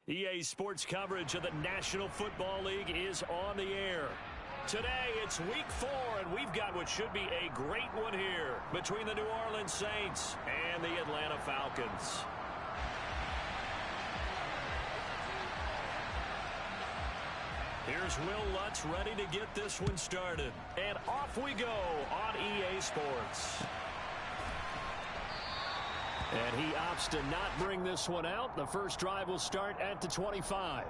EA Sports coverage of the National Football League is on the air. Today, it's Week 4, and we've got what should be a great one here between the New Orleans Saints and the Atlanta Falcons. Here's Will Lutz ready to get this one started. And off we go on EA Sports. And he opts to not bring this one out. The first drive will start at the 25.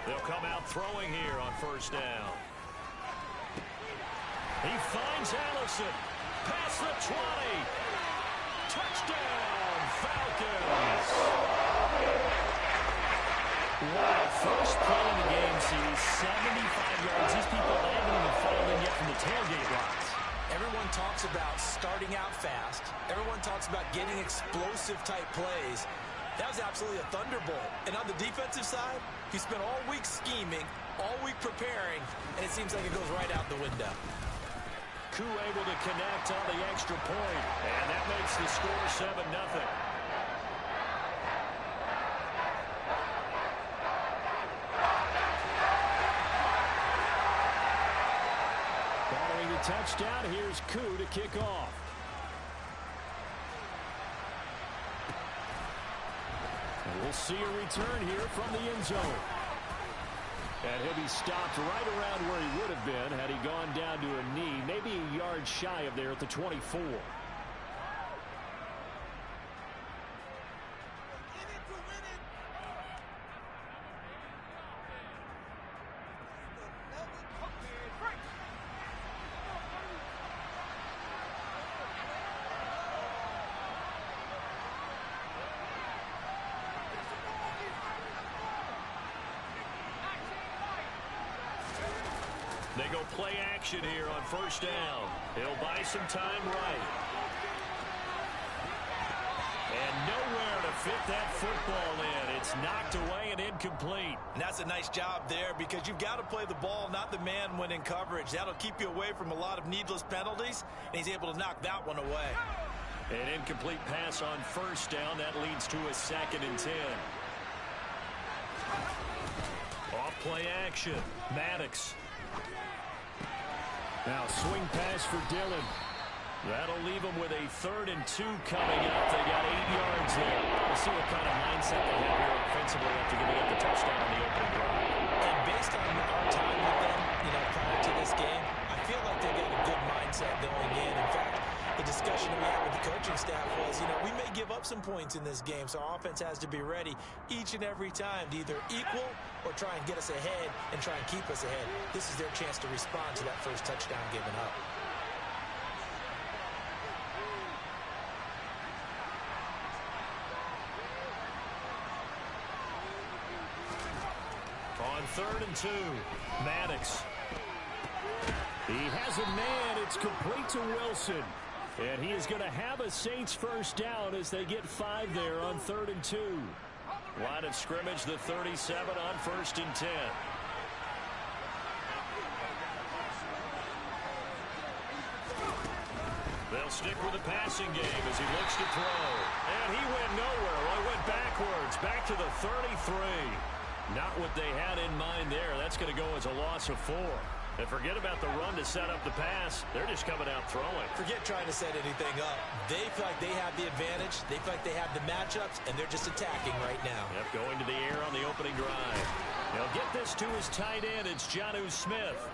They'll come out throwing here on first down. He finds Allison. Past the 20. Touchdown, Falcons. Wow, first play in the game sees 75 yards. These people haven't even fallen in yet from the tailgate lots. Everyone talks about starting out fast. Everyone talks about getting explosive type plays. That was absolutely a thunderbolt. And on the defensive side, he spent all week scheming, all week preparing, and it seems like it goes right out the window. Koo able to connect on the extra point, and that makes the score 7-0. Following the touchdown, here's Koo to kick off. We'll see a return here from the end zone. And he'll be stopped right around where he would have been had he gone down to a knee, maybe a yard shy of there at the 24. They go play action here on first down. He'll buy some time right. And nowhere to fit that football in. It's knocked away and incomplete. And that's a nice job there because you've got to play the ball, not the man when in coverage. That'll keep you away from a lot of needless penalties, and he's able to knock that one away. An incomplete pass on first down. That leads to a 2nd and 10. Off play action. Maddox. Now swing pass for Dillon. That'll leave them with a 3rd and 2 coming up. They got 8 yards there. We'll see what kind of mindset they have here offensively after giving up the touchdown on the opening drive. And based on our time with them, prior to this game, I feel like they got a good mindset going in. In fact, the discussion we had with the coaching staff was, we may give up some points in this game, so our offense has to be ready each and every time to either equal or try and get us ahead and try and keep us ahead. This is their chance to respond to that first touchdown given up. On 3rd and 2, Maddox. He has a man. It's complete to Wilson. And he is going to have a Saints first down as they get 5 there on 3rd and 2. Line of scrimmage, the 37 on 1st and 10. They'll stick with the passing game as he looks to throw. And he went nowhere. Well, he went backwards, back to the 33. Not what they had in mind there. That's going to go as a loss of 4. And forget about the run to set up the pass. They're just coming out throwing. Forget trying to set anything up. They feel like they have the advantage. They feel like they have the matchups, and they're just attacking right now. Yep, going to the air on the opening drive. They'll get this to his tight end. It's Jonnu Smith.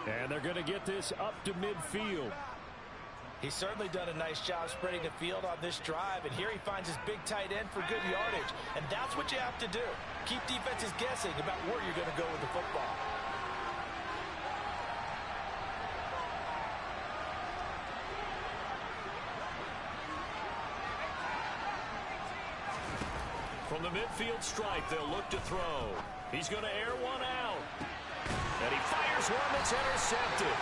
And they're going to get this up to midfield. He's certainly done a nice job spreading the field on this drive, and here he finds his big tight end for good yardage. And that's what you have to do. Keep defenses guessing about where you're going to go with the football. the midfield stripe, they'll look to throw. He's going to air one out. And he fires one that's intercepted.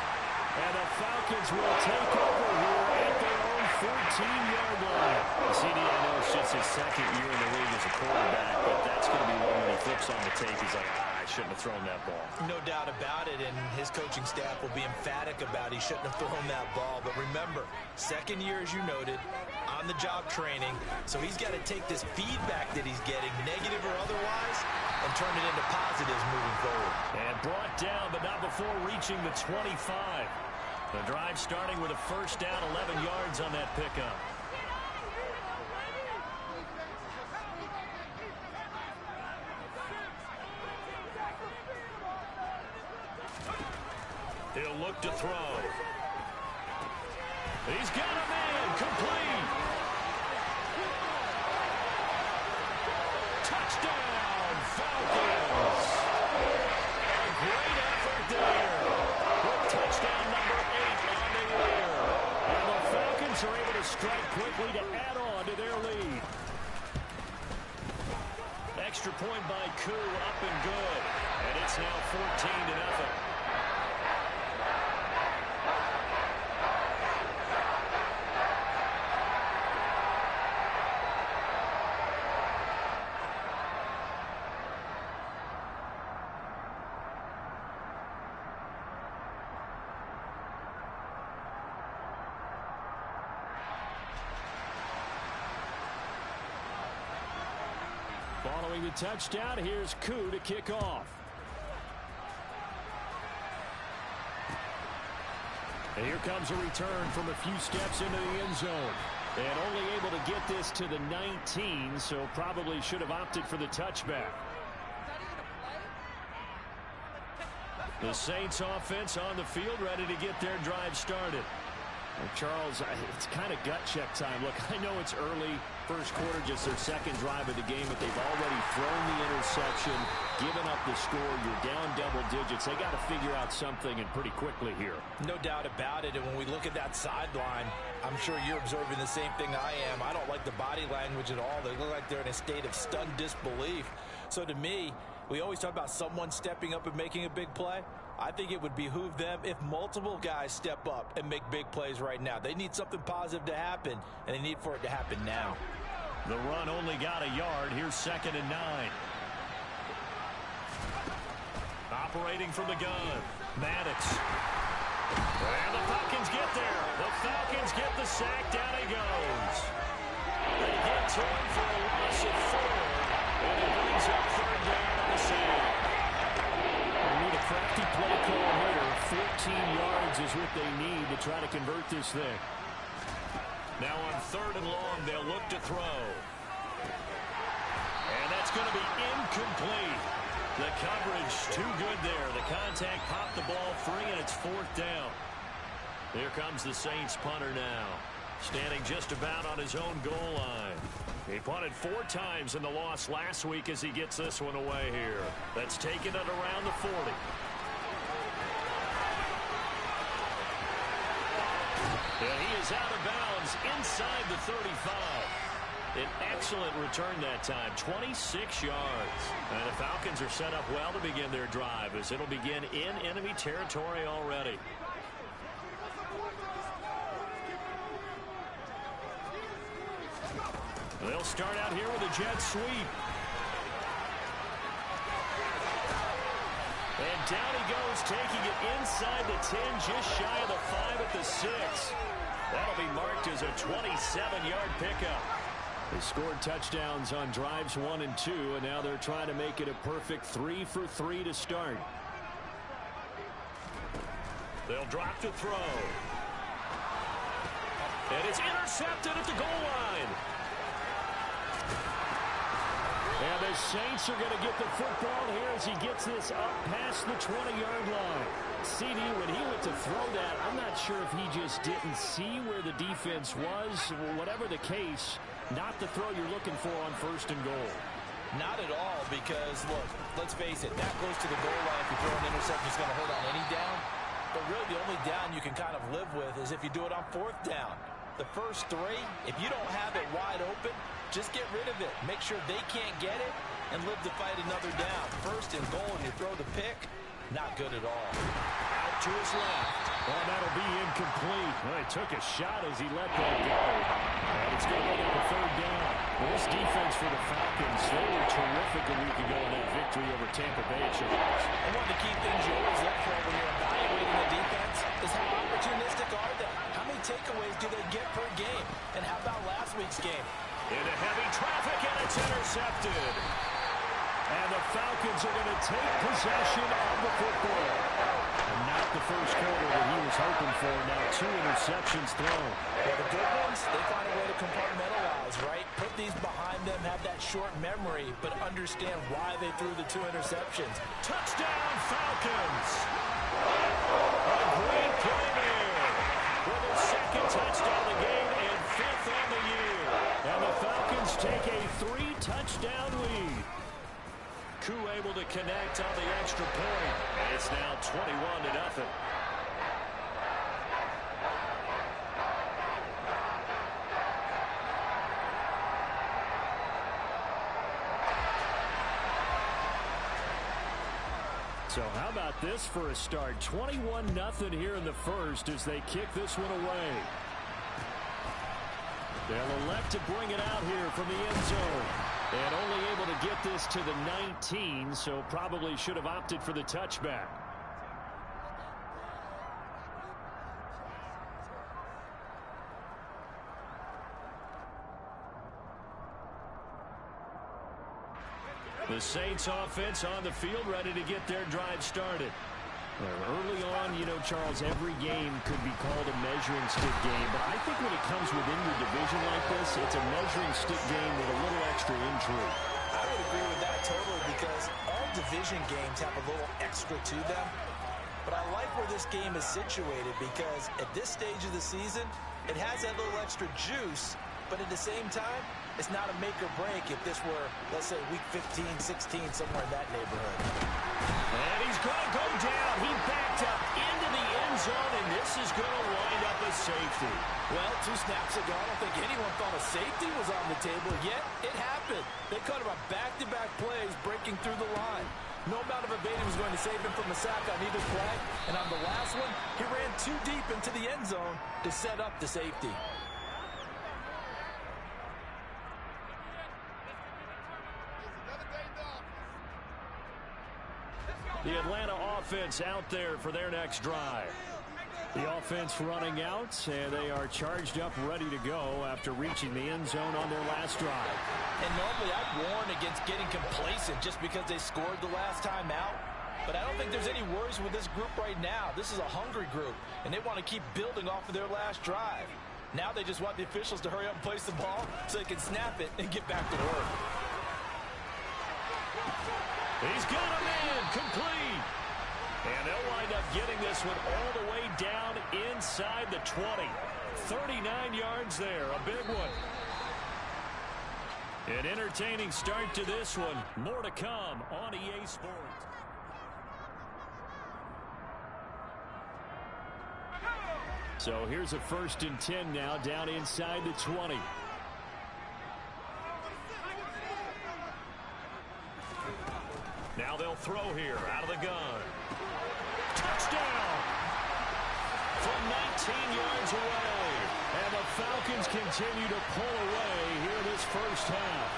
And the Falcons will take over here at their own 14-yard line. CD, I know it's just his second year in the league as a quarterback, but that's going to be one when he flips on the tape. He's like, I shouldn't have thrown that ball. No doubt about it, and his coaching staff will be emphatic about he shouldn't have thrown that ball. But remember, second year, as you noted, on-the-job training, so he's got to take this feedback that he's getting, negative or otherwise, and turn it into positives moving forward. And brought down, but not before reaching the 25. The drive starting with a first down, 11 yards on that pickup. He'll look to throw. He's got a man, complete. Touchdown, Falcons. A great effort there. With touchdown number 8 on the year. And the Falcons are able to strike quickly to add on to their lead. Extra point by Koo, up and good. And it's now 14-0. Following the touchdown, here's Koo to kick off. And here comes a return from a few steps into the end zone. And only able to get this to the 19, so probably should have opted for the touchback. The Saints offense on the field, ready to get their drive started. Well, Charles, it's kind of gut check time. Look, I know it's early, first quarter, just their second drive of the game, but they've already thrown the interception, given up the score. You're down double digits. They got to figure out something, and pretty quickly here. No doubt about it, and when we look at that sideline, I'm sure you're observing the same thing I am. I don't like the body language at all. They look like they're in a state of stunned disbelief. So to me, we always talk about someone stepping up and making a big play. I think it would behoove them if multiple guys step up and make big plays right now. They need something positive to happen, and they need for it to happen now. The run only got a yard. Here's 2nd and 9. Operating from the gun, Maddox. And the Falcons get there. The Falcons get the sack. Down he goes. They get to him for a loss of 4, and it brings up 3rd down on the sack. They need a crafty play call here. 14 yards is what they need to try to convert this thing. Now on 3rd and long, they'll look to throw. And that's going to be incomplete. The coverage too good there. The contact popped the ball free, and it's 4th down. Here comes the Saints punter now. Standing just about on his own goal line. He punted 4 times in the loss last week as he gets this one away here. That's taken it around the 40. And he is out of bounds inside the 35. An excellent return that time, 26 yards. And the Falcons are set up well to begin their drive as it'll begin in enemy territory already. They'll start out here with a jet sweep. And down he goes, taking it inside the 10, just shy of the 5 at the 6. That'll be marked as a 27-yard pickup. They scored touchdowns on drives 1 and 2, and now they're trying to make it a perfect 3 for 3 to start. They'll drop to throw. And it's intercepted at the goal line. And the Saints are going to get the football here as he gets this up past the 20-yard line. CD, when he went to throw that, I'm not sure if he just didn't see where the defense was. Whatever the case, not the throw you're looking for on 1st and goal. Not at all, because, look, let's face it, that goes to the goal line. If you throw an interception, it's going to hurt on any down. But really, the only down you can kind of live with is if you do it on 4th down. The first 3, if you don't have it wide open, Just get rid of it. Make sure they can't get it and live to fight another down. First and goal, and you throw the pick. Not good at all. Out to his left. Oh, that'll be incomplete. Well, he took a shot as he let that go. And it's going to go for third down. Well, this defense for the Falcons, they were terrific a week ago in that victory over Tampa Bay, Charles. And one of the key things you always look for when you're evaluating the defense is how opportunistic are they? How many takeaways do they get per game? And how about last week's game? Into heavy traffic, and it's intercepted. And the Falcons are going to take possession of the football. And not the first quarter that he was hoping for. Now 2 interceptions thrown. Well, the good ones, they find a way to compartmentalize, right? Put these behind them, have that short memory, but understand why they threw the 2 interceptions. Touchdown, Falcons! A great play there. For their second touchdown of the game and 5th on the year. And the Falcons take a 3-touchdown lead. Koo able to connect on the extra point. And it's now 21-0. So how about this for a start? 21-0 here in the first as they kick this one away. They'll elect to bring it out here from the end zone. And only able to get this to the 19, so probably should have opted for the touchback. The Saints offense on the field, ready to get their drive started. Early on, you know, Charles, every game could be called a measuring stick game, but I think when it comes within your division like this, it's a measuring stick game with a little extra intrigue. I would agree with that totally because all division games have a little extra to them. But I like where this game is situated because at this stage of the season, it has that little extra juice, but at the same time, it's not a make or break if this were, let's say, week 15, 16, somewhere in that neighborhood. And he's going to go down. He backed up into the end zone, and this is going to wind up a safety. Well, 2 snaps ago, I don't think anyone thought a safety was on the table, yet it happened. They caught him on back-to-back plays breaking through the line. No amount of evading was going to save him from a sack on either play, and on the last one, he ran too deep into the end zone to set up the safety. The Atlanta offense out there for their next drive. The offense running out, and they are charged up, ready to go after reaching the end zone on their last drive. And normally I'd warn against getting complacent just because they scored the last time out. But I don't think there's any worries with this group right now. This is a hungry group, and they want to keep building off of their last drive. Now they just want the officials to hurry up and place the ball so they can snap it and get back to work. He's got a man, complete. And they'll wind up getting this one all the way down inside the 20. 39 yards there, a big one. An entertaining start to this one. More to come on EA Sports. So here's a 1st and 10 now, down inside the 20. Now they'll throw here out of the gun. Touchdown! From 19 yards away. And the Falcons continue to pull away here this first half.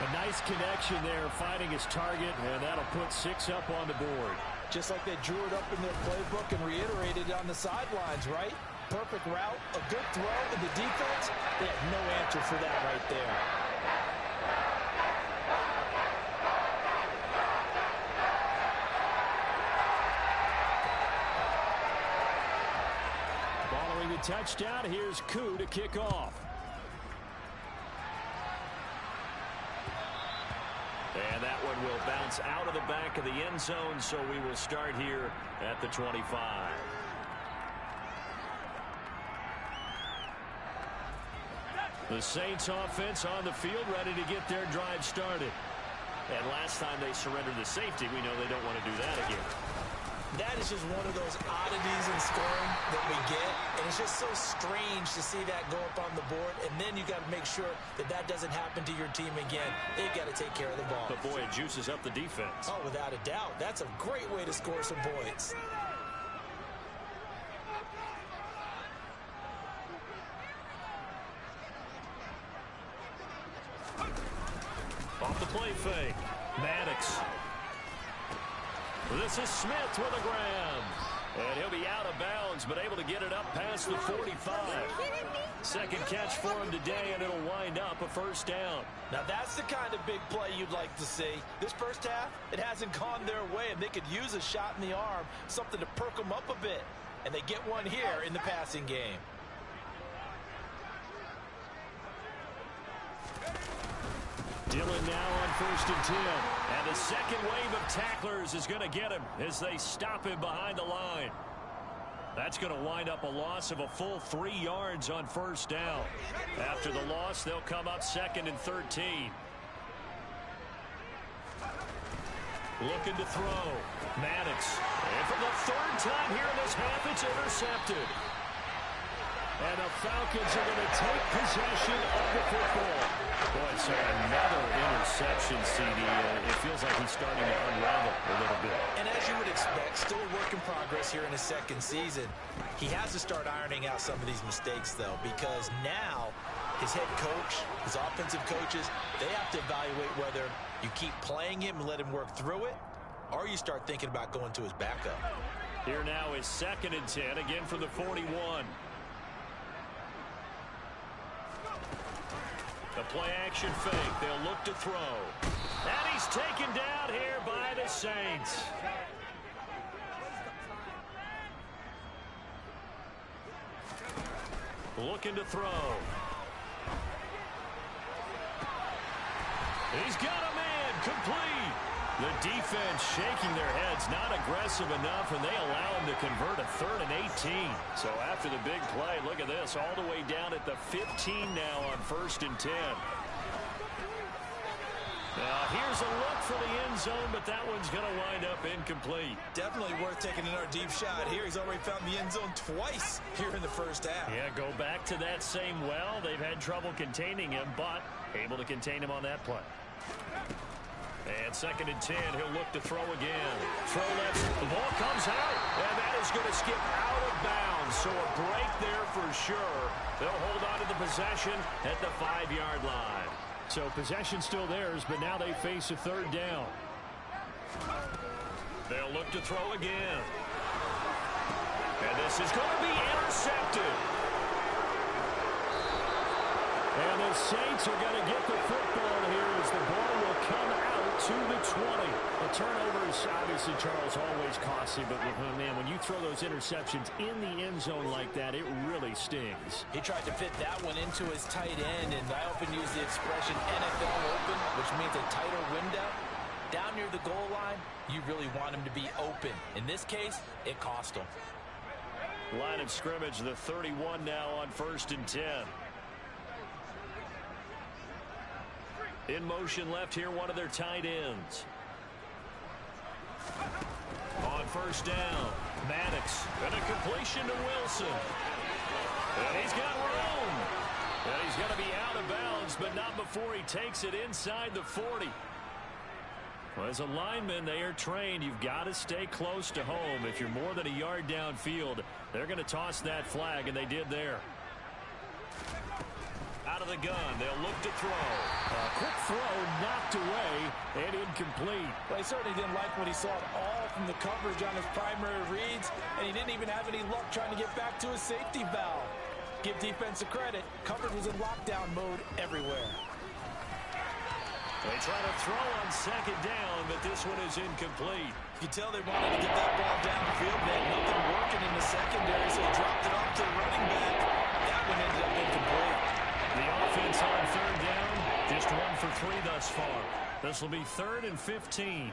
A nice connection there, finding his target, and that'll put 6 up on the board. Just like they drew it up in their playbook and reiterated it on the sidelines, right? Perfect route, a good throw, and the defense, they had no answer for that right there. Following the touchdown, here's Koo to kick off. And that one will bounce out of the back of the end zone, so we will start here at the 25. The Saints offense on the field, ready to get their drive started. And last time they surrendered the safety, we know they don't want to do that again. That is just one of those oddities in scoring that we get, and it's just so strange to see that go up on the board, and then you got to make sure that that doesn't happen to your team again. They've got to take care of the ball. But, boy, it juices up the defense. Oh, without a doubt. That's a great way to score some points. Off the play fake. Maddox. This is Smith with a grab. And he'll be out of bounds, but able to get it up past the 45. Second catch for him today, and it'll wind up a first down. Now, that's the kind of big play you'd like to see. This first half, it hasn't gone their way, and they could use a shot in the arm, something to perk them up a bit. And they get one here in the passing game. Dillon now on 1st and 10. And the second wave of tacklers is going to get him as they stop him behind the line. That's going to wind up a loss of a full 3 yards on first down. After the loss, they'll come up 2nd and 13. Looking to throw. Maddox. And for the 3rd time here in this half, it's intercepted. And the Falcons are going to take possession of the football. Boy, so another interception, CD. It feels like he's starting to unravel a little bit. And as you would expect, still a work in progress here in his 2nd season. He has to start ironing out some of these mistakes, though, because now his head coach, his offensive coaches, they have to evaluate whether you keep playing him and let him work through it, or you start thinking about going to his backup. Here now is 2nd and 10, again from the 41. The play-action fake. They'll look to throw. And he's taken down here by the Saints. Looking to throw. He's got a man. Complete. The defense shaking their heads, not aggressive enough, and they allow him to convert a 3rd and 18. So after the big play, look at this, all the way down at the 15 now on 1st and 10. Now here's a look for the end zone, but that one's going to wind up incomplete. Definitely worth taking another deep shot here. He's already found the end zone twice here in the first half. Yeah, go back to that same well. They've had trouble containing him, but able to contain him on that play. And 2nd and 10, he'll look to throw again. Throw left, the ball comes out, and that is going to skip out of bounds. So a break there for sure. They'll hold on to the possession at the 5-yard line. So possession still theirs, but now they face a 3rd down. They'll look to throw again. And this is going to be intercepted. And the Saints are going to get the football here as the ball will come out to the 20. The turnovers, obviously, Charles, always costly, but man, when you throw those interceptions in the end zone like that, it really stings. He tried to fit that one into his tight end, and I often use the expression NFL open, which means a tighter window. Down near the goal line, you really want him to be open. In this case, it cost him. Line of scrimmage, the 31 now on 1st and 10. In motion left here, one of their tight ends. On 1st down, Maddox. And a completion to Wilson. And he's got room. And he's going to be out of bounds, but not before he takes it inside the 40. Well, as a lineman, they are trained. You've got to stay close to home. If you're more than a yard downfield, they're going to toss that flag, and they did there. Out of the gun, they'll look to throw. A quick throw knocked away and incomplete. Well, he certainly didn't like what he saw at all from the coverage on his primary reads, and he didn't even have any luck trying to get back to his safety valve. Give defense a credit. Coverage was in lockdown mode everywhere. They try to throw on 2nd down, but this one is incomplete. You can tell they wanted to get that ball downfield. They had nothing working in the secondary, so he dropped it off to the running back. That one ended up incomplete. The offense on 3rd down, just 1 for 3 thus far. This will be 3rd and 15.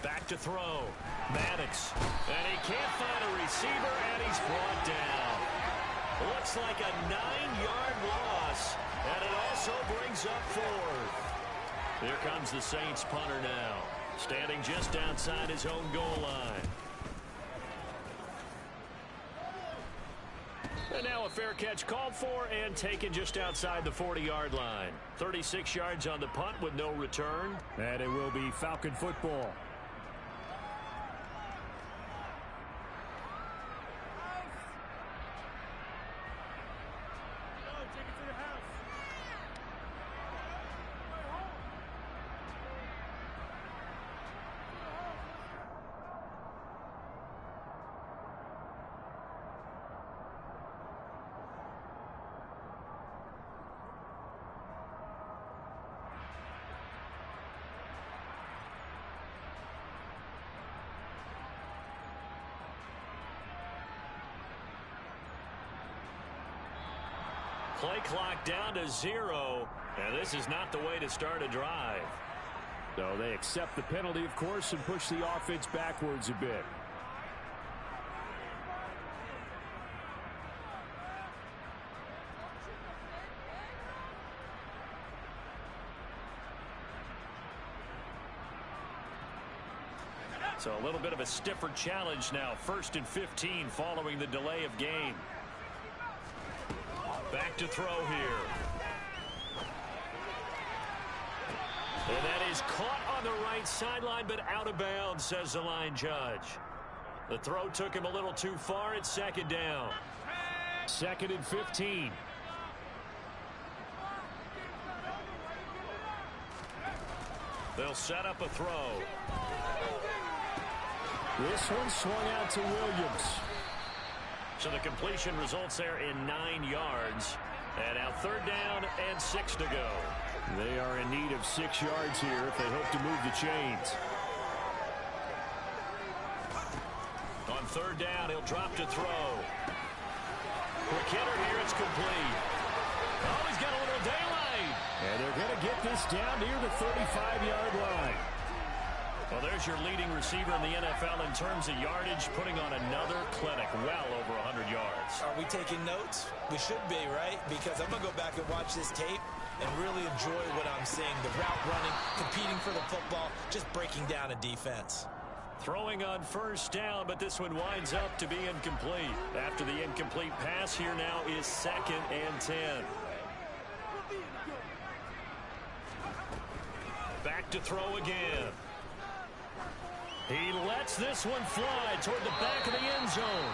Back to throw. Maddox. And he can't find a receiver, and he's brought down. Looks like a 9-yard loss, and it also brings up 4th. Here comes the Saints punter now. Standing just outside his own goal line. And now a fair catch called for and taken just outside the 40-yard line. 36 yards on the punt with no return. And it will be Falcon football. Play clock down to 0, and this is not the way to start a drive. So they accept the penalty, of course, and push the offense backwards a bit. So a little bit of a stiffer challenge now. 1st and 15 following the delay of game. Back to throw here. And that is caught on the right sideline, but out of bounds, says the line judge. The throw took him a little too far. It's 2nd down. 2nd and 15. They'll set up a throw. This one swung out to Williams. So the completion results there in 9 yards. And now 3rd down and 6 to go. They are in need of 6 yards here if they hope to move the chains. On 3rd down, he'll drop to throw. Quick hitter here, it's complete. Oh, he's got a little daylight. And they're going to get this down near the 35-yard line. Well, there's your leading receiver in the NFL in terms of yardage, putting on another clinic, well over 100 yards. Are we taking notes? We should be, right? Because I'm going to go back and watch this tape and really enjoy what I'm seeing. The route running, competing for the football, just breaking down a defense. Throwing on 1st down, but this one winds up to be incomplete. After the incomplete pass, here now is 2nd and 10. Back to throw again. He lets this one fly toward the back of the end zone.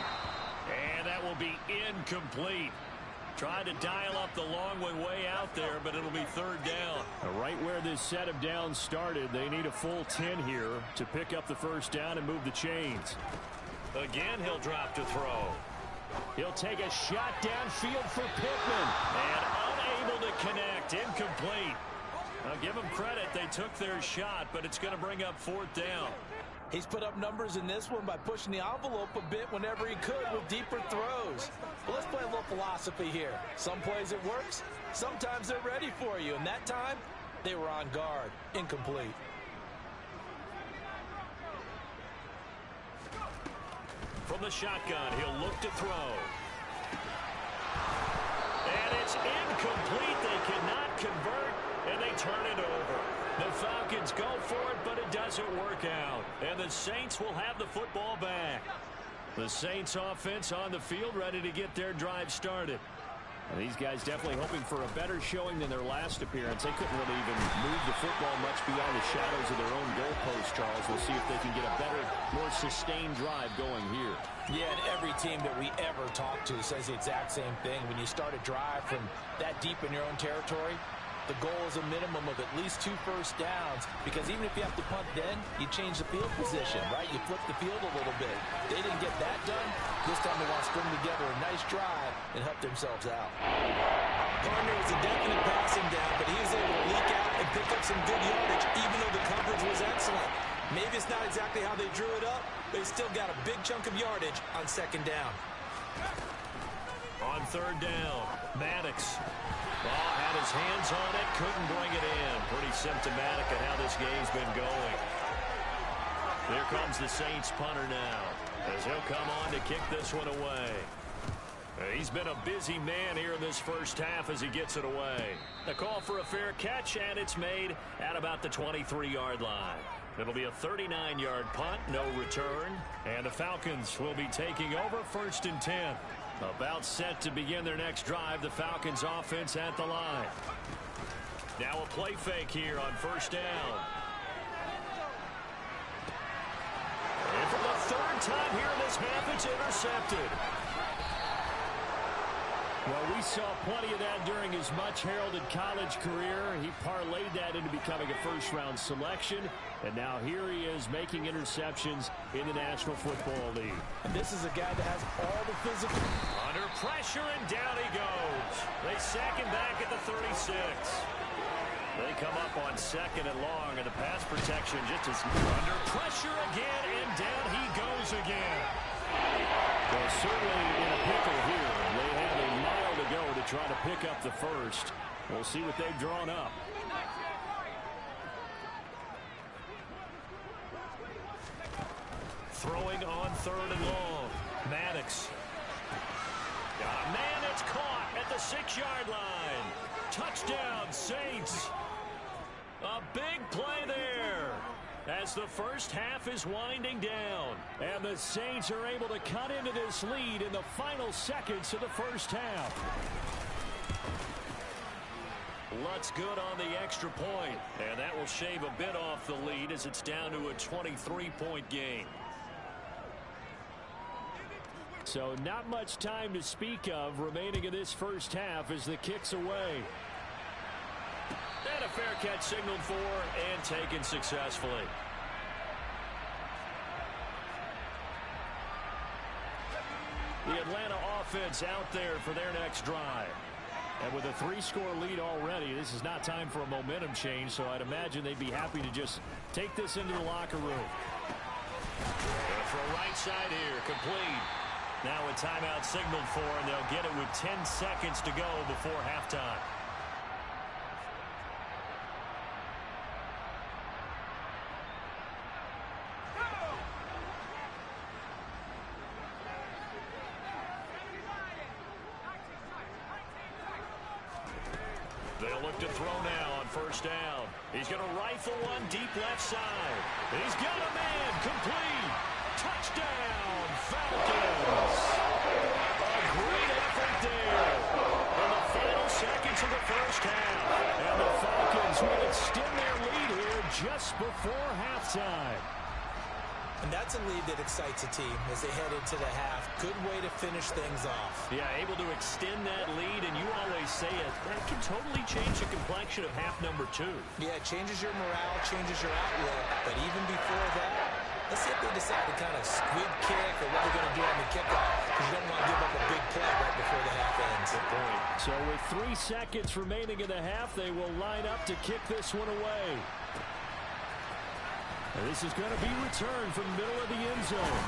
And that will be incomplete. Tried to dial up the long way out there, but it'll be 3rd down. Right where this set of downs started, they need a full 10 here to pick up the 1st down and move the chains. Again, he'll drop to throw. He'll take a shot downfield for Pittman. And unable to connect. Incomplete. Now, give them credit. They took their shot, but it's going to bring up 4th down. He's put up numbers in this one by pushing the envelope a bit whenever he could with deeper throws. Well, let's play a little philosophy here. Some plays it works. Sometimes they're ready for you. And that time, they were on guard. Incomplete. From the shotgun, he'll look to throw. And it's incomplete. They cannot convert, and they turn it over. The Falcons go for it, but it doesn't work out. And the Saints will have the football back. The Saints offense on the field ready to get their drive started. And these guys definitely hoping for a better showing than their last appearance. They couldn't really even move the football much beyond the shadows of their own goalpost, Charles. We'll see if they can get a better, more sustained drive going here. Yeah, and every team that we ever talk to says the exact same thing. When you start a drive from that deep in your own territory, the goal is a minimum of at least 2 first downs, because even if you have to punt then, you change the field position, right? You flip the field a little bit. They didn't get that done. This time they want to string together a nice drive and help themselves out. Gardner was a definite passing down, but he was able to leak out and pick up some good yardage, even though the coverage was excellent. Maybe it's not exactly how they drew it up, but he still got a big chunk of yardage on 2nd down. On 3rd down, Maddox. Ball had his hands on it, couldn't bring it in. Pretty symptomatic of how this game's been going. Here comes the Saints punter now, as he'll come on to kick this one away. He's been a busy man here in this 1st half as he gets it away. A call for a fair catch, and it's made at about the 23-yard line. It'll be a 39-yard punt, no return. And the Falcons will be taking over 1st and 10. About set to begin their next drive, the Falcons offense at the line. Now a play fake here on 1st down. And for the 3rd time here in this half, it's intercepted. Well, we saw plenty of that during his much-heralded college career. He parlayed that into becoming a first-round selection, and now here he is making interceptions in the National Football League. And this is a guy that has all the physical. Under pressure, and down he goes. They sack him back at the 36. They come up on 2nd and long, and the pass protection just as under pressure again, and down he goes again. Well, certainly in a pickle here. They have a mile to go to try to pick up the first. We'll see what they've drawn up. Throwing on 3rd and long. Maddox. Man, it's caught at the 6-yard line. Touchdown, Saints. A big play there as the first half is winding down. And the Saints are able to cut into this lead in the final seconds of the first half. Lutz good on the extra point. And that will shave a bit off the lead as it's down to a 23-point game. So not much time to speak of remaining in this first half as the kick's away. And a fair catch signaled for and taken successfully. The Atlanta offense out there for their next drive. And with a 3-score lead already, this is not time for a momentum change, so I'd imagine they'd be happy to just take this into the locker room. For a right side here, complete. Now a timeout signaled for, and they'll get it with 10 seconds to go before halftime. They'll look to throw now on 1st down. He's going to rifle one deep left side. He's got a man, complete. Touchdown, Falcons. A great effort there in the final seconds of the first half. And the Falcons will extend their lead here just before halftime. And that's a lead that excites a team as they head into the half. Good way to finish things off. Yeah, able to extend that lead, and you always say it, that can totally change the complexion of half number 2. Yeah, it changes your morale, changes your outlook. But even before that, let's see if they decide to kind of squib kick or what they're going to do on the kickoff, because you don't want to give up a big play right before the half ends. Good point. So with 3 seconds remaining in the half, they will line up to kick this one away. And this is going to be returned from the middle of the end zone.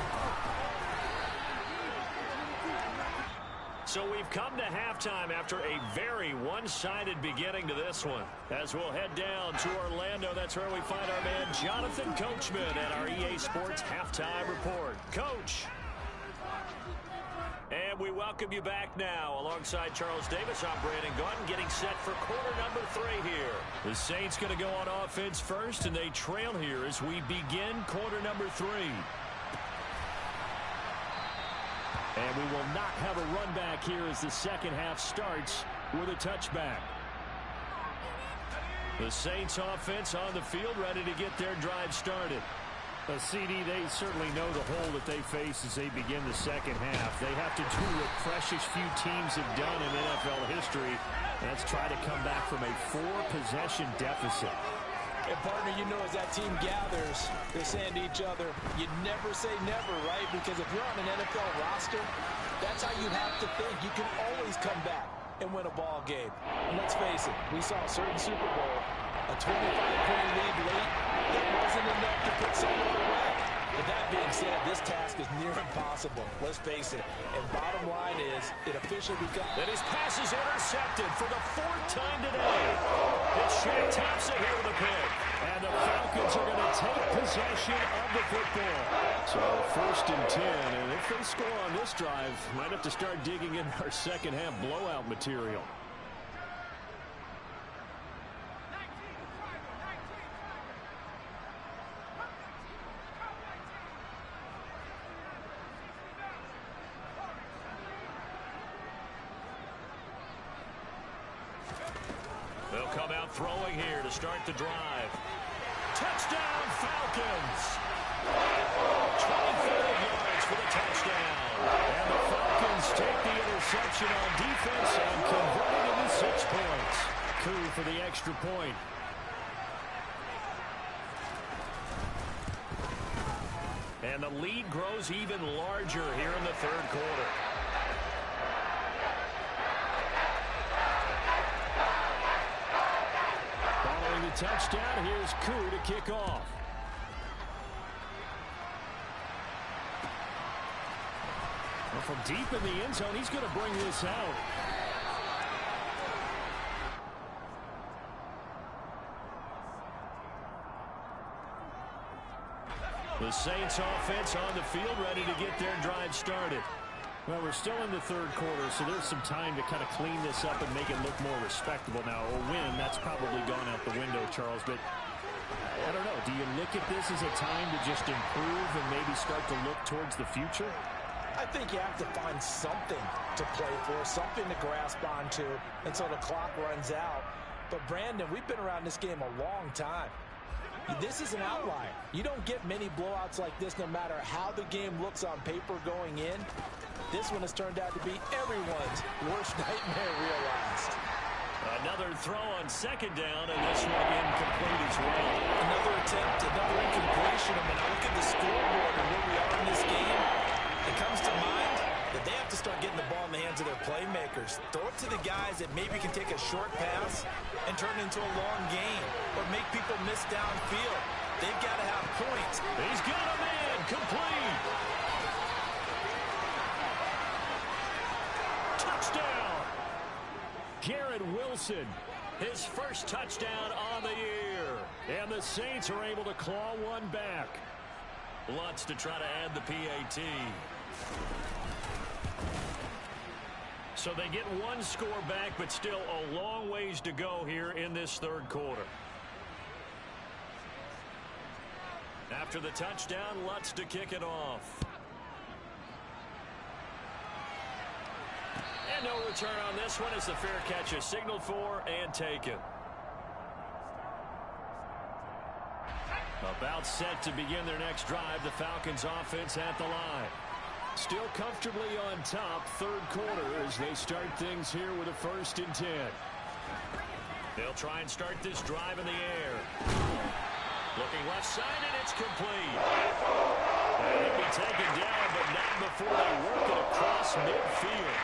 So we've come to halftime after a very one-sided beginning to this one. As we'll head down to Orlando, that's where we find our man Jonathan Coachman at our EA Sports Halftime Report. Coach. And we welcome you back now alongside Charles Davis. I'm Brandon Gaudin getting set for quarter number 3 here. The Saints going to go on offense first, and they trail here as we begin quarter number 3. And we will not have a run back here as the second half starts with a touchback. The Saints offense on the field ready to get their drive started. CD, they certainly know the hole that they face as they begin the second half. They have to do what precious few teams have done in NFL history. That's try to come back from a 4-possession deficit. And partner, you know, as that team gathers, they're saying to each other, you never say never, right? Because if you're on an NFL roster, that's how you have to think. You can always come back and win a ball game. And let's face it, we saw a certain Super Bowl, a 25-point lead late, that wasn't enough to put someone away. But that being said, this task is near impossible. Let's face it. And bottom line is, it officially becomes... And his pass is intercepted for the 4th time today. It's Shaq Thompson here with a pick. And the Falcons are going to take possession of the football. So 1st and 10. And if they score on this drive, might have to start digging in our second half blowout material. come out throwing here to start the drive. Touchdown, Falcons! 25 yards for the touchdown. And the Falcons take the interception on defense and convert it into 6 points. Coup for the extra point. And the lead grows even larger here in the third quarter. Following the touchdown, here's Coup to kick off. Well, from deep in the end zone, he's going to bring this out. The Saints offense on the field, ready to get their drive started. Well, we're still in the third quarter, so there's some time to kind of clean this up and make it look more respectable. Now, a win, that's probably gone out the window, Charles, but I don't know. Do you look at this as a time to just improve and maybe start to look towards the future? I think you have to find something to play for, something to grasp onto until the clock runs out. But, Brandon, we've been around this game a long time. This is an outlier. You don't get many blowouts like this no matter how the game looks on paper going in. This one has turned out to be everyone's worst nightmare realized. Another throw on second down, and this one incomplete as well. Another attempt, another incompletion. And when I look at the scoreboard and where we are in this game, it comes to mind that they have to start getting the ball in the hands of their playmakers. Throw it to the guys that maybe can take a short pass and turn it into a long game or make people miss downfield. They've got to have points. He's got a man complete. Touchdown. Garrett Wilson, his first touchdown on the year. And the Saints are able to claw one back. Lutz to try to add the PAT. So they get one score back, but still a long ways to go here in this third quarter. After the touchdown, Lutz to kick it off. And no return on this one as the fair catch is signaled for and taken. About set to begin their next drive, the Falcons offense at the line. Still comfortably on top, third quarter, as they start things here with a 1st and 10. They'll try and start this drive in the air. Looking left side, and it's complete. And he'll be taken down, but not before they work it across midfield.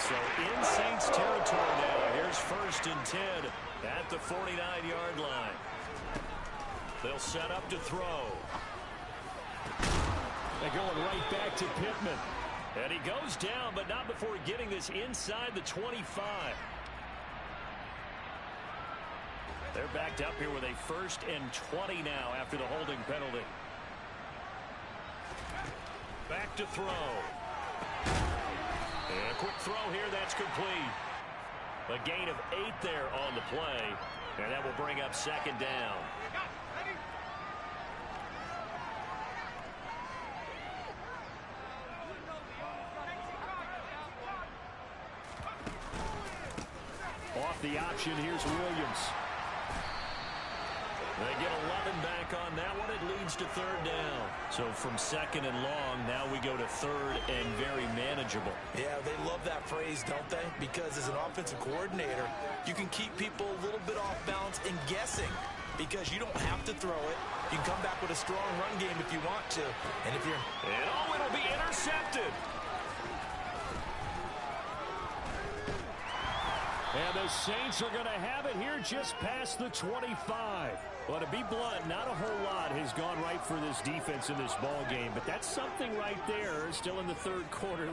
So in Saints territory now. Here's 1st and 10 at the 49-yard line. They'll set up to throw. They're going right back to Pittman. And he goes down, but not before getting this inside the 25. They're backed up here with a 1st and 20 now after the holding penalty. Back to throw. And a quick throw here, that's complete. A gain of 8 there on the play. And that will bring up 2nd down. Off the option, here's Williams. They get 11 back on that one. It leads to 3rd down. So from 2nd and long, now we go to 3rd and very manageable. Yeah, they love that phrase, don't they? Because as an offensive coordinator, you can keep people a little bit off balance and guessing because you don't have to throw it. You can come back with a strong run game if you want to. And if you're... And oh, it'll be intercepted. And the Saints are going to have it here just past the 25. Well, to be blunt, not a whole lot has gone right for this defense in this ball game, but that's something right there. Still in the third quarter.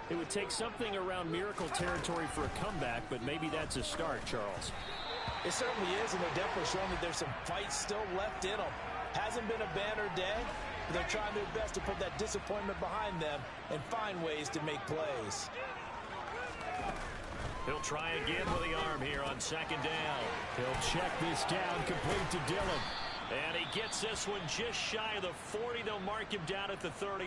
It would take something around miracle territory for a comeback, but maybe that's a start, Charles. It certainly is, and they're definitely showing that there's some fight still left in them. Hasn't been a banner day, but they're trying their best to put that disappointment behind them and find ways to make plays. He'll try again with the arm here on 2nd down. He'll check this down, complete to Dillon. And he gets this one just shy of the 40. They'll mark him down at the 39.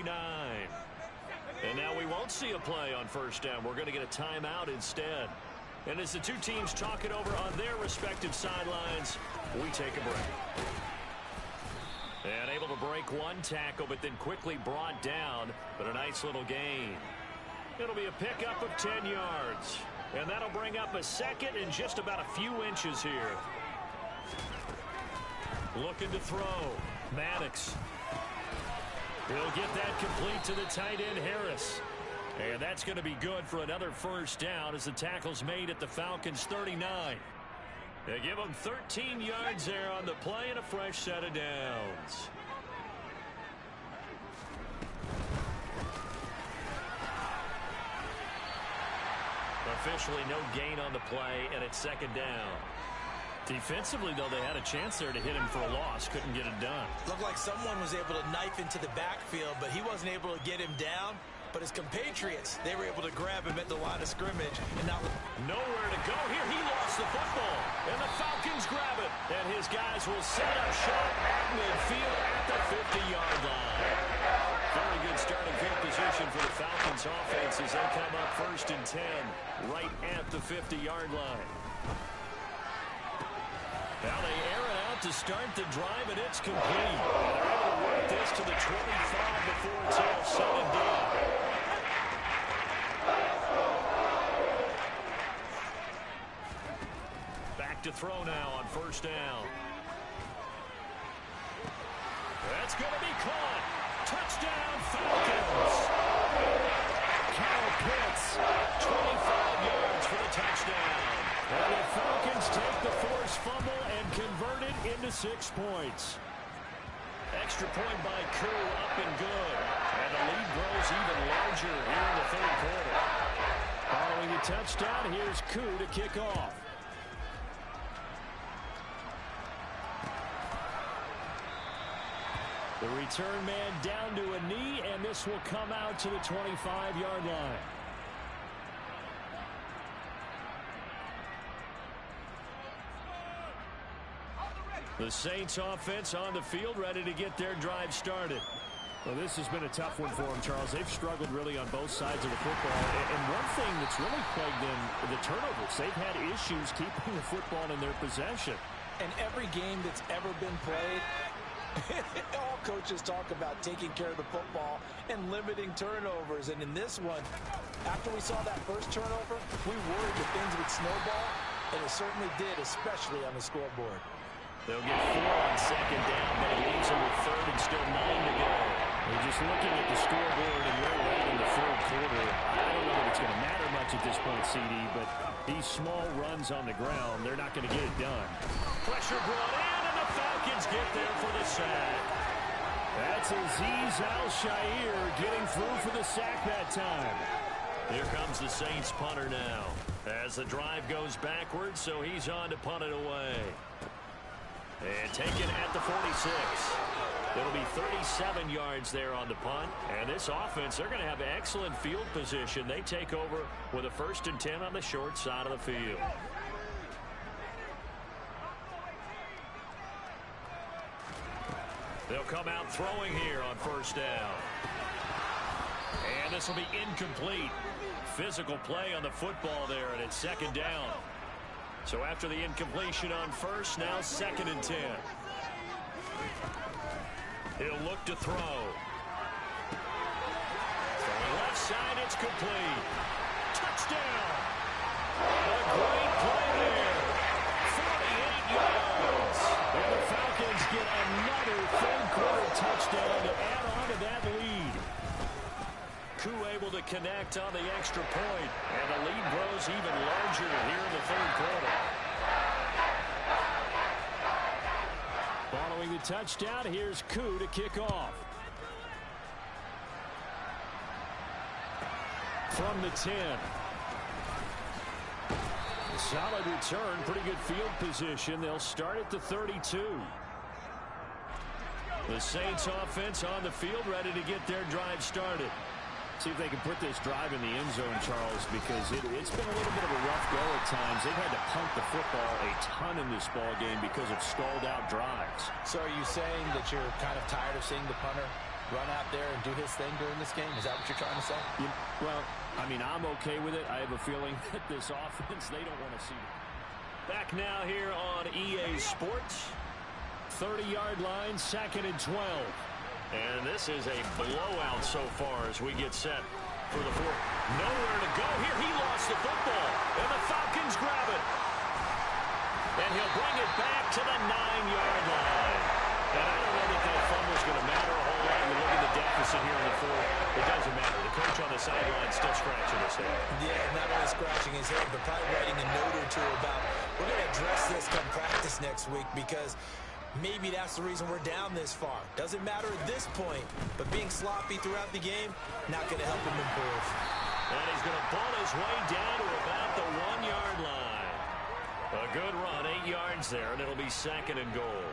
And now we won't see a play on 1st down. We're going to get a timeout instead. And as the two teams talk it over on their respective sidelines, we take a break. And able to break one tackle, but then quickly brought down. But a nice little gain. It'll be a pickup of 10 yards. And that'll bring up a second and just about a few inches here. Looking to throw. Maddox. He'll get that complete to the tight end, Harris. And that's going to be good for another first down as the tackle's made at the Falcons' 39. They give them 13 yards there on the play and a fresh set of downs. Officially no gain on the play, and it's second down. Defensively, though, they had a chance there to hit him for a loss. Couldn't get it done. Looked like someone was able to knife into the backfield, but he wasn't able to get him down. But his compatriots, they were able to grab him at the line of scrimmage. And now nowhere to go here. He lost the football. And the Falcons grab it. And his guys will set up shop at midfield at the 50-yard line. Very good starting field position for the Falcons offense as they come up 1st and 10 right at the 50-yard line. Now they air it out to start the drive, and it's complete. They're able to work this to the 25 before it's all said and done. Back to throw now on 1st down. That's going to be caught. Touchdown, Falcons. Kyle Pitts, 25 yards for the touchdown. And the Falcons take the forced fumble and convert it into 6 points. Extra point by Koo, up and good. And the lead grows even larger here in the 3rd quarter. Following the touchdown, here's Koo to kick off. The return man down to a knee, and this will come out to the 25-yard line. The Saints offense on the field, ready to get their drive started. Well, this has been a tough one for them, Charles. They've struggled really on both sides of the football. And one thing that's really plagued them, the turnovers. They've had issues keeping the football in their possession. And every game that's ever been played, all coaches talk about taking care of the football and limiting turnovers. And in this one, after we saw that first turnover, we worried that things would snowball, and it certainly did, especially on the scoreboard. They'll get 4 on 2nd down, but it leaves them with 3rd and still 9 to go. We're just looking at the scoreboard and where we're at in the 3rd quarter. I don't know that it's going to matter much at this point, CD, but these small runs on the ground, they're not going to get it done. Pressure brought in, and the Falcons get there for the sack. That's Azeez Al-Shaair getting through for the sack that time. Here comes the Saints punter now as the drive goes backwards, so he's on to punt it away. And taken at the 46. It'll be 37 yards there on the punt. And this offense, they're going to have excellent field position. They take over with a 1st and 10 on the short side of the field. They'll come out throwing here on 1st down. And this will be incomplete. Physical play on the football there, and it's 2nd down. So after the incompletion on 1st, now 2nd and 10. He'll look to throw. From the left side, it's complete. Touchdown. A great play there. 48 yards. And the Falcons get another 3rd quarter touchdown to add on to that lead. Koo able to connect on the extra point, and the lead grows even larger here in the 3rd quarter. Following the touchdown, here's Koo to kick off. From the 10. Solid return, pretty good field position. They'll start at the 32. The Saints offense on the field, ready to get their drive started. See if they can put this drive in the end zone, Charles, because it's been a little bit of a rough go at times. They've had to punt the football a ton in this ball game because of stalled out drives. So are you saying that you're kind of tired of seeing the punter run out there and do his thing during this game? Is that what you're trying to say? Yeah, well, I mean, I'm okay with it. I have a feeling that this offense, they don't want to see it. Back now here on EA Sports. 30-yard line, 2nd and 12. And this is a blowout so far as we get set for the fourth. Nowhere to go here. He lost the football, and the Falcons grab it. And he'll bring it back to the 9-yard line. And I don't know that fumble's going to matter a whole lot. You look at the deficit here in the fourth. It doesn't matter. The coach on the sideline still scratching his head. Yeah, not only scratching his head, but probably writing a note or two about, we're going to address this come practice next week, because maybe that's the reason we're down this far. Doesn't matter at this point, but being sloppy throughout the game, not going to help him improve. And he's going to pull his way down to about the 1-yard line. A good run, 8 yards there, and it'll be 2nd and goal.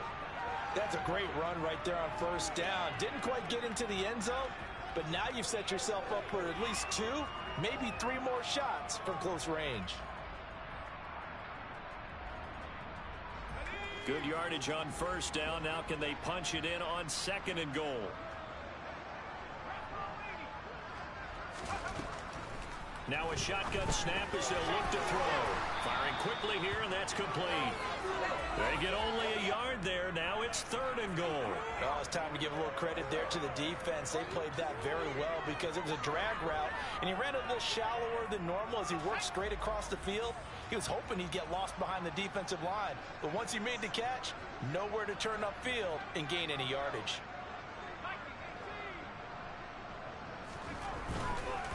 That's a great run right there on first down. Didn't quite get into the end zone, but now you've set yourself up for at least 2, maybe 3 more shots from close range. Good yardage on first down. Now can they punch it in on 2nd and goal? Now a shotgun snap as they'll look to throw. Firing quickly here, and that's complete. They get only a yard there. Now it's 3rd and goal. Oh, it's time to give a little credit there to the defense. They played that very well because it was a drag route, and he ran a little shallower than normal as he worked straight across the field. He was hoping he'd get lost behind the defensive line, but once he made the catch, nowhere to turn upfield and gain any yardage.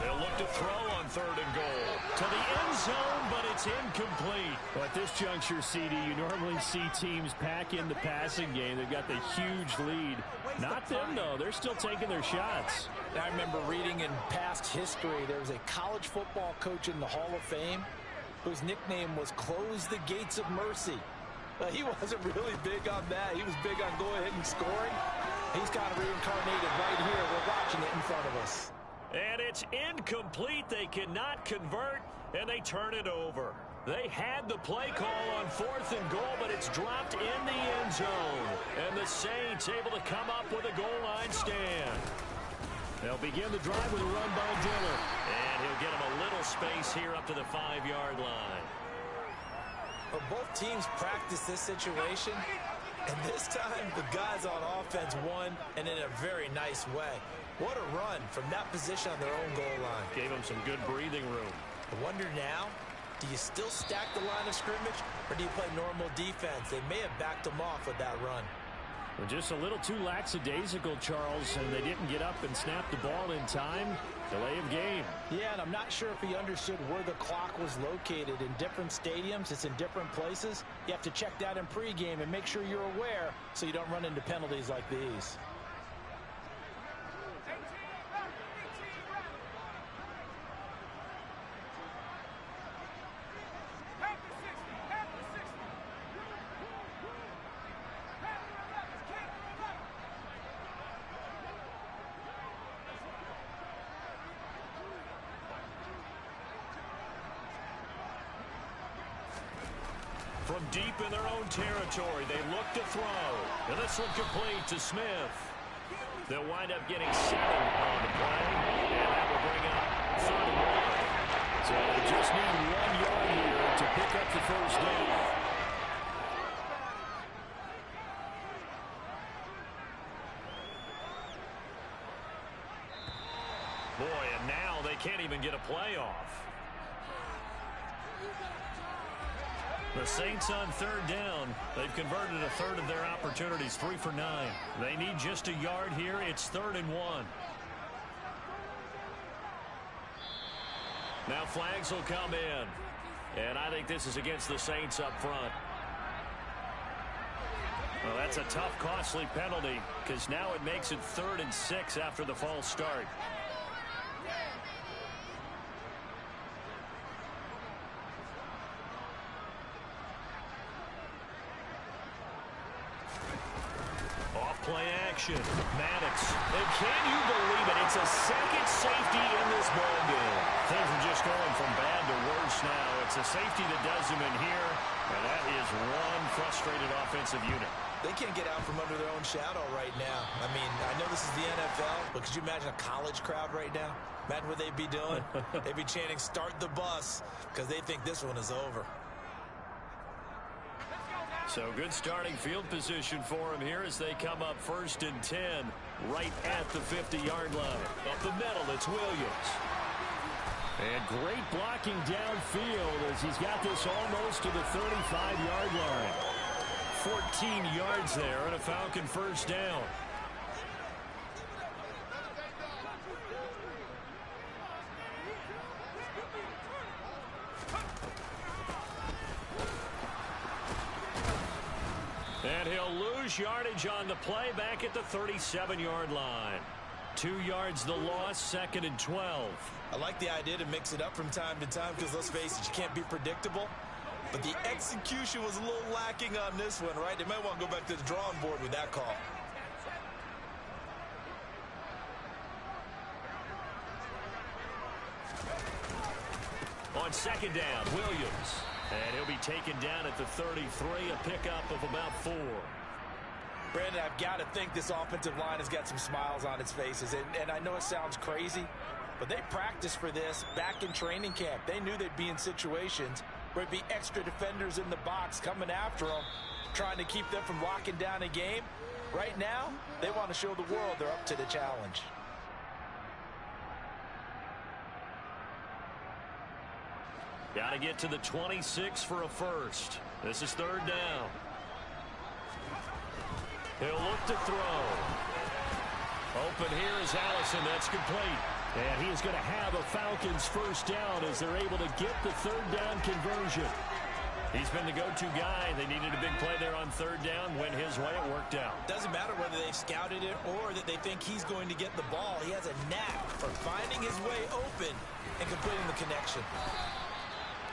They'll look to throw on 3rd and goal. To the end zone, but it's incomplete. Well, at this juncture, CD, you normally see teams pack in the passing game. They've got the huge lead. Not them, though. They're still taking their shots. I remember reading in past history, there was a college football coach in the Hall of Fame whose nickname was Close the Gates of Mercy. He wasn't really big on that. He was big on go ahead and scoring. He's kind of reincarnated right here. We're watching it in front of us. And it's incomplete. They cannot convert, and they turn it over. They had the play call on 4th and goal, but it's dropped in the end zone. And the Saints able to come up with a goal line stand. They'll begin the drive with a run by Diller. And he'll get him a little space here up to the 5-yard line. Well, both teams practice this situation, and this time the guys on offense won, and in a very nice way. What a run from that position on their own goal line. Gave them some good breathing room. I wonder now, do you still stack the line of scrimmage, or do you play normal defense? They may have backed them off with that run. Well, just a little too lackadaisical, Charles, and they didn't get up and snap the ball in time. Delay of game. Yeah, and I'm not sure if he understood where the clock was located. In different stadiums, it's in different places. You have to check that in pregame and make sure you're aware so you don't run into penalties like these. From deep in their own territory, they look to throw. And this one complete to Smith. They'll wind up getting 7 on the play. And that will bring up 3rd and 1. So they just need 1 yard here to pick up the first down. Boy, and now they can't even get a play off. The Saints on 3rd down. They've converted a third of their opportunities, 3 for 9. They need just a yard here. It's 3rd and 1. Now flags will come in. And I think this is against the Saints up front. Well, that's a tough, costly penalty because now it makes it 3rd and 6 after the false start. Play action. Maddox. And can you believe it? It's a second safety in this ball game. Things are just going from bad to worse now. It's a safety that does him in here, and that is one frustrated offensive unit. They can't get out from under their own shadow right now. I mean, I know this is the NFL, but could you imagine a college crowd right now? Imagine what they'd be doing. They'd be chanting, "Start the bus," because they think this one is over. So good starting field position for him here as they come up 1st and 10 right at the 50-yard line. Up the middle, it's Williams. And great blocking downfield as he's got this almost to the 35-yard line. 14 yards there and a Falcon first down. And he'll lose yardage on the play back at the 37-yard line. 2 yards the loss, 2nd and 12. I like the idea to mix it up from time to time because, let's face it, you can't be predictable. But the execution was a little lacking on this one, right? They might want to go back to the drawing board with that call. On 2nd down, Williams. And he'll be taken down at the 33, a pickup of about 4. Brandon, I've got to think this offensive line has got some smiles on its faces. And I know it sounds crazy, but they practiced for this back in training camp. They knew they'd be in situations where it'd be extra defenders in the box coming after them, trying to keep them from locking down a game. Right now, they want to show the world they're up to the challenge. Got to get to the 26 for a first. This is 3rd down. He'll look to throw. Open here is Allison. That's complete. And he is going to have a Falcons first down as they're able to get the 3rd down conversion. He's been the go-to guy. They needed a big play there on 3rd down. Went his way. It worked out. Doesn't matter whether they've scouted it or that they think he's going to get the ball. He has a knack for finding his way open and completing the connection.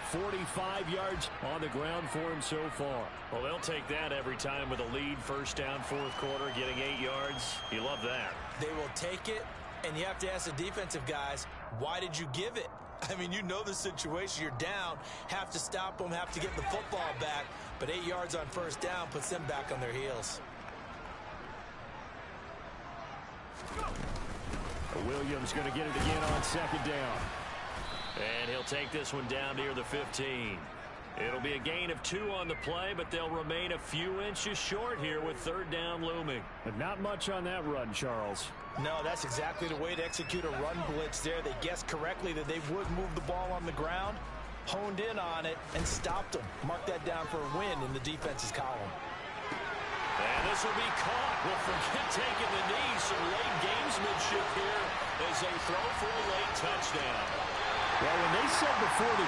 45 yards on the ground for him so far. Well, they'll take that every time with a lead. First down, 4th quarter, getting 8 yards. You love that. They will take it, and you have to ask the defensive guys, why did you give it? I mean, you know the situation. You're down, have to stop them, have to get the football back. But 8 yards on 1st down puts them back on their heels. Williams going to get it again on 2nd down. And he'll take this one down near the 15. It'll be a gain of 2 on the play, but they'll remain a few inches short here with 3rd down looming. But not much on that run, Charles. No, that's exactly the way to execute a run blitz there. They guessed correctly that they would move the ball on the ground, honed in on it, and stopped them. Mark that down for a win in the defense's column. And this will be caught. We'll forget taking the knee. Some late gamesmanship here as they throw for a late touchdown. Well, when they said before the